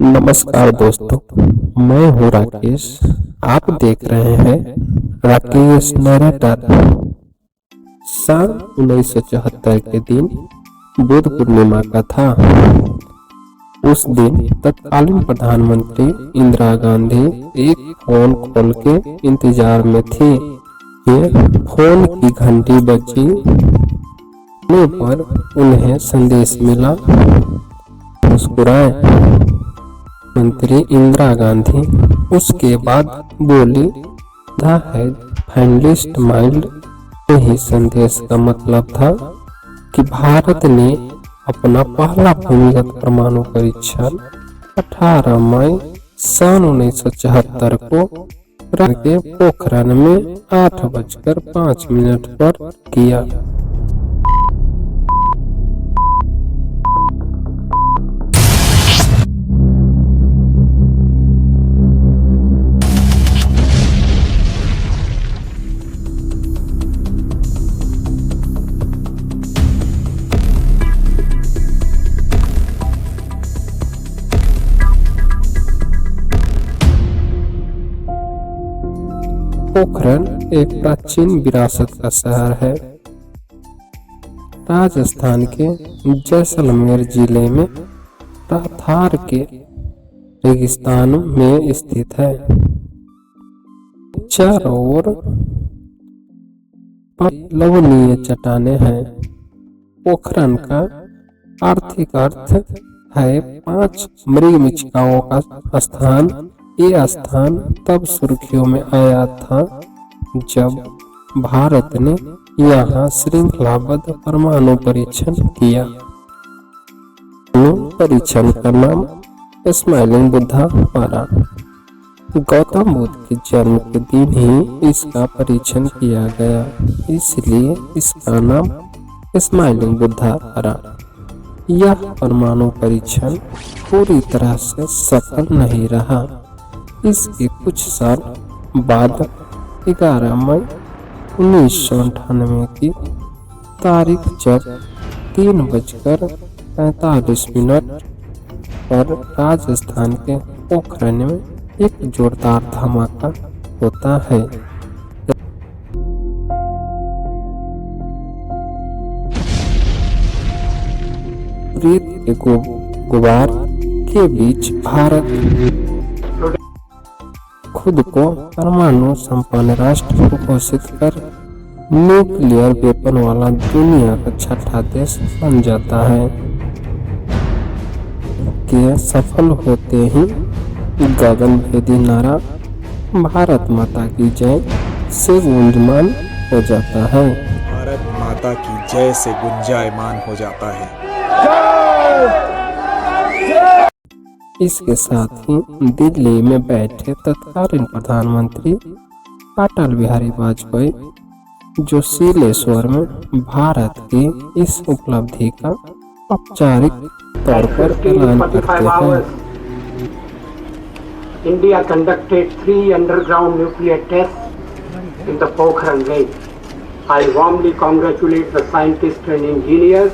नमस्कार दोस्तों, मैं हूँ राकेश। आप देख रहे हैं राकेश नरेटर। साल 1974 के दिन बुद्ध पूर्णिमा का था। उस दिन तत्कालीन प्रधानमंत्री इंदिरा गांधी एक फोन कॉल के इंतजार में थी। ये फोन की घंटी बजी पर उन्हें संदेश मिला, मुस्कुराए मंत्री इंदिरा गांधी। उसके बाद बोली, द हैज फाइनली स्माइल्ड। यही संदेश का मतलब था कि भारत ने अपना पहला भूमिगत परमाणु परीक्षण 18 मई सन 1974 को के पोखरण में 8:05 पर किया। पोखरण एक प्राचीन विरासत का शहर है। राजस्थान के जैसलमेर जिले में राथार के रेगिस्तान में स्थित है। चारों ओर लवणीय चट्टानें हैं। पोखरण का आर्थिक अर्थ है 5 मरीचिकाओं का स्थान। ये स्थान तब सुर्खियों में आया था जब भारत ने यहाँ श्रृंखलाबद्ध परमाणु परीक्षण किया। परीक्षण का नाम स्माइलिंग बुद्धा पड़ा। गौतम बुद्ध के जन्म के दिन ही इसका परीक्षण किया गया, इसलिए इसका नाम स्माइलिंग बुद्धा पड़ा। यह परमाणु परीक्षण पूरी तरह से सफल नहीं रहा। इसके कुछ साल बाद 11 मई 1998 की तारीख जब 3:45 पर राजस्थान के पोखरण में एक जोरदार धमाका होता है। रेत के गुबार के बीच भारत खुद को परमाणु संपन्न राष्ट्र घोषित कर न्यूक्लियर वेपन वाला दुनिया का छठा देश बन जाता है। के सफल होते ही गगनभेदी नारा भारत माता की जय से गुंजमान हो जाता है। भारत माता की जय से गुंजायमान हो जाता है। इसके साथ ही दिल्ली में बैठे तत्कालीन प्रधानमंत्री अटल बिहारी वाजपेयी जोशीले स्वर में भारत की इस उपलब्धि का औपचारिक तौर पर ऐलान करते हैं। India conducted 3 underground nuclear tests in the Pokhran range. I warmly congratulate the scientists and engineers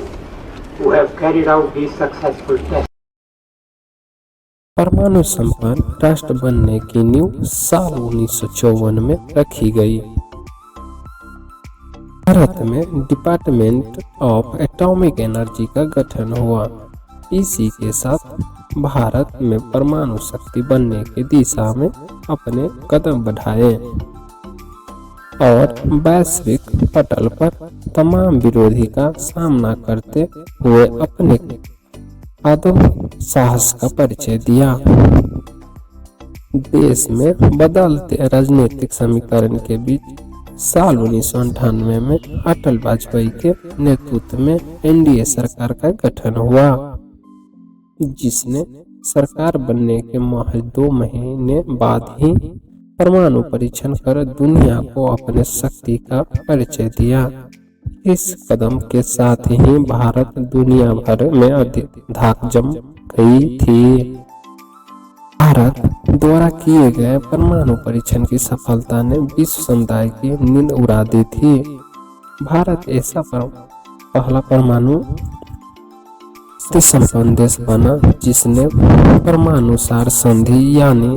who have carried out these successful tests. परमाणु संपन्न राष्ट्र बनने की नींव साल 1954 में रखी गई। भारत में डिपार्टमेंट ऑफ एटॉमिक एनर्जी का गठन हुआ। इसी के साथ भारत में परमाणु शक्ति बनने की दिशा में अपने कदम बढ़ाए और वैश्विक पटल पर तमाम विरोधी का सामना करते हुए अपने आदम साहस का परिचय दिया। देश में बदलते राजनीतिक समीकरण के बीच साल 1998 में अटल वाजपेयी के नेतृत्व में एनडीए सरकार का गठन हुआ, जिसने सरकार बनने के महज 2 महीने बाद ही परमाणु परीक्षण कर दुनिया को अपने शक्ति का परिचय दिया। इस कदम के साथ ही भारत दुनिया भर में धाक जम गई थी। भारत द्वारा किए गए परमाणु परीक्षण की सफलता ने विश्व समुदाय की नींद उड़ा दी थी। भारत ऐसा पहला परमाणु शक्ति संपन्न देश बना जिसने परमाणु सार संधि यानी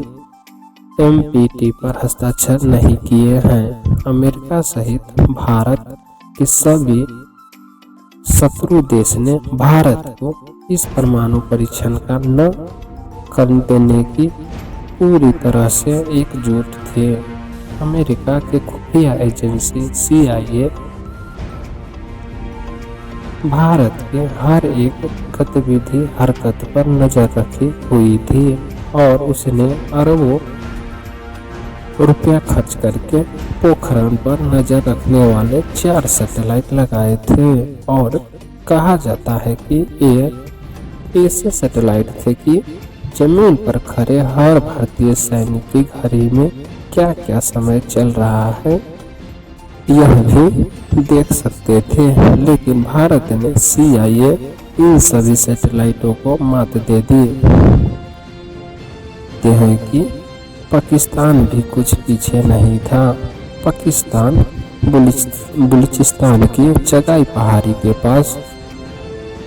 MPT पर हस्ताक्षर नहीं किए हैं। अमेरिका सहित भारत के सभी शत्रु देश ने भारत को इस परमाणु परीक्षण का न करने देने की पूरी तरह से एकजुट थे। अमेरिका के खुफिया एजेंसी CIA भारत के हर एक गतिविधि हरकत पर नजर रखी हुई थी और उसने अरबों रुपया खर्च करके पोखरण पर नजर रखने वाले 4 सैटेलाइट लगाए थे और कहा जाता है कि ये ऐसे सैटेलाइट थे कि जमीन पर खड़े हर भारतीय सैनिक की घड़ी में क्या क्या समय चल रहा है यह भी देख सकते थे, लेकिन भारत ने CIA इन सभी सैटेलाइटों को मात दे दी। कहते हैं कि पाकिस्तान भी कुछ पीछे नहीं था। पाकिस्तान बलूचिस्तान की चगाई पहाड़ी के पास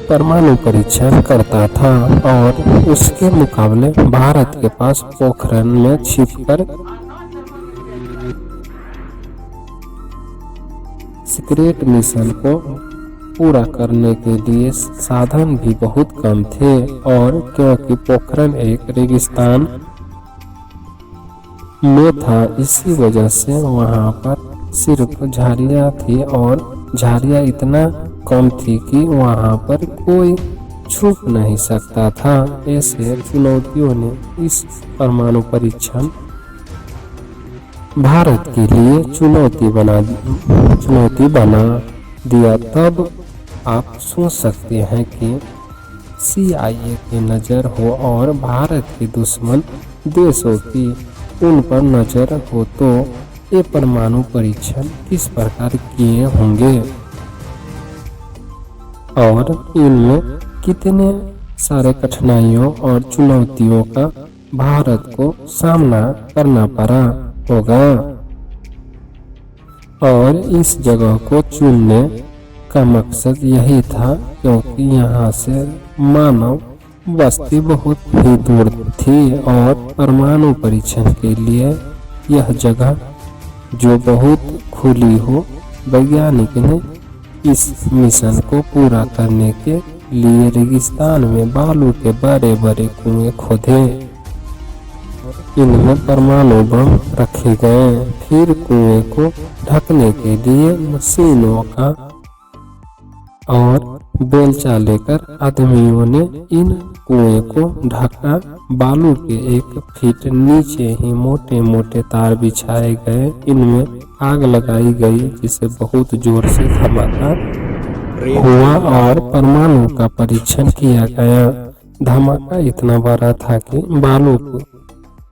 परमाणु परीक्षण करता था और उसके मुकाबले भारत के पास पोखरण में छिपकर सीक्रेट मिशन को पूरा करने के लिए साधन भी बहुत कम थे और क्योंकि पोखरण एक रेगिस्तान में था, इसी वजह से वहां पर सिर्फ झाड़ियां थी और झाड़ियां इतना कम थी कि वहां पर कोई छुप नहीं सकता था। ऐसे चुनौतियों ने इस परमाणु परीक्षण भारत के लिए चुनौती बना दिया। तब आप सोच सकते हैं कि CIA की नज़र हो और भारत के दुश्मन देशों की उन पर नज़र हो तो ये परमाणु परीक्षण किस प्रकार किए होंगे और इनमें कितने सारे कठिनाइयों और चुनौतियों का भारत को सामना करना पड़ा होगा। और इस जगह को चुनने का मकसद यही था क्योंकि यहाँ से मानव बस्ती बहुत ही दूर थी और परमाणु परीक्षण के लिए यह जगह जो बहुत खुली हो, वैज्ञानिक ने इस मिशन को पूरा करने के लिए रेगिस्तान में बालू के बड़े बड़े कुएं खोदे। इनमें परमाणु बम रखे गए। फिर कुएं को ढकने के लिए मशीनों का और बेलचा लेकर आदमियों ने इन कुएं को ढका। बालू के 1 फीट नीचे ही मोटे मोटे तार बिछाए गए। इनमें आग लगाई गई जिसे बहुत जोर से धमाका हुआ और परमाणु का परीक्षण किया गया। धमाका इतना बड़ा था कि बालू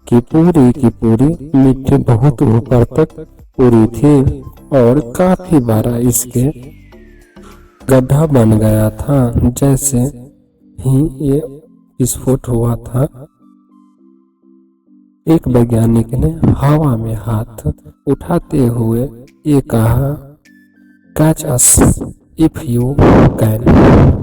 की पूरी मिट्टी बहुत ऊपर तक उड़ी थी और काफी बड़ा इसके गड्ढा बन गया था। जैसे ही ये विस्फोट हुआ था, एक वैज्ञानिक ने हवा में हाथ उठाते हुए ये कहा, "Catch us if you can."